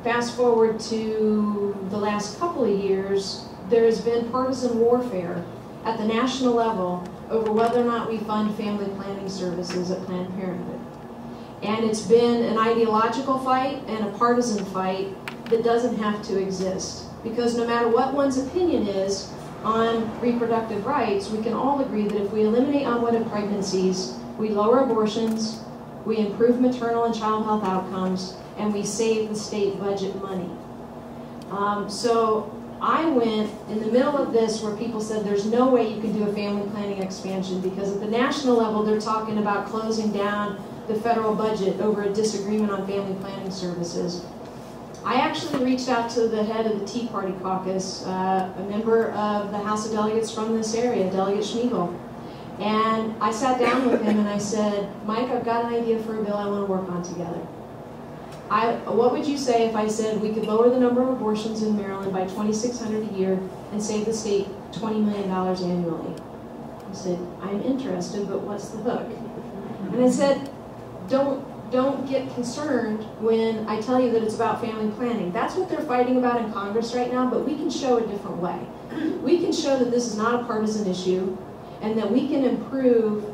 Fast forward to the last couple of years, there has been partisan warfare at the national level over whether or not we fund family planning services at Planned Parenthood. And it's been an ideological fight and a partisan fight that doesn't have to exist. Because no matter what one's opinion is on reproductive rights, we can all agree that if we eliminate unwanted pregnancies, we lower abortions, we improve maternal and child health outcomes, and we save the state budget money. So I went in the middle of this where people said there's no way you can do a family planning expansion because at the national level they're talking about closing down the federal budget over a disagreement on family planning services. I actually reached out to the head of the Tea Party caucus, a member of the House of Delegates from this area, Delegate Schmiegel. And I sat down with him and I said, Mike, I've got an idea for a bill I want to work on together. What would you say if I said we could lower the number of abortions in Maryland by 2,600 a year and save the state $20 million annually? He said, I'm interested, but what's the hook? And I said, don't get concerned when I tell you that it's about family planning. That's what they're fighting about in Congress right now, but we can show a different way. We can show that this is not a partisan issue and that we can improve.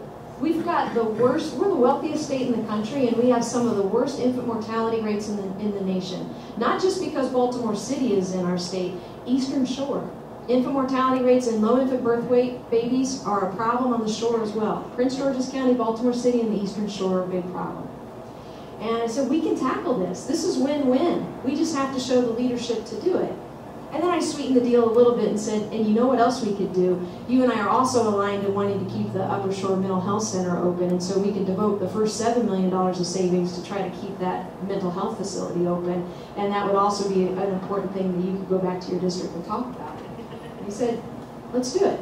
We've got the worst, we're the wealthiest state in the country, and we have some of the worst infant mortality rates in the nation. Not just because Baltimore City is in our state, Eastern Shore. Infant mortality rates and low infant birth weight babies are a problem on the shore as well. Prince George's County, Baltimore City, and the Eastern Shore are a big problem. And I said, we can tackle this. This is win-win. We just have to show the leadership to do it. And then I sweetened the deal a little bit and said, and you know what else we could do? You and I are also aligned in wanting to keep the Upper Shore Mental Health Center open, and so we can devote the first $7 million of savings to try to keep that mental health facility open. And that would also be an important thing that you could go back to your district and talk about. And he said, let's do it.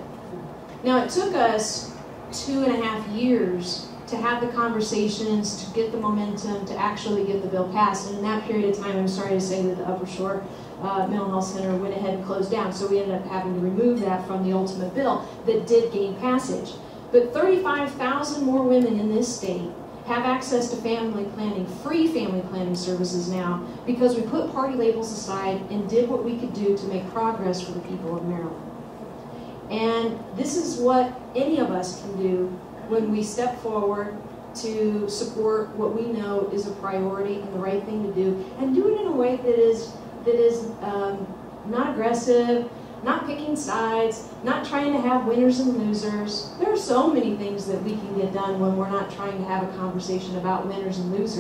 Now, it took us 2.5 years to have the conversations, to get the momentum, to actually get the bill passed. And in that period of time, I'm sorry to say that the Upper Shore Mental Health Center went ahead and closed down. So we ended up having to remove that from the ultimate bill that did gain passage. But 35,000 more women in this state have access to family planning, free family planning services now, because we put party labels aside and did what we could do to make progress for the people of Maryland. And this is what any of us can do when we step forward to support what we know is a priority and the right thing to do, and do it in a way that is not aggressive, not picking sides, not trying to have winners and losers. There are so many things that we can get done when we're not trying to have a conversation about winners and losers.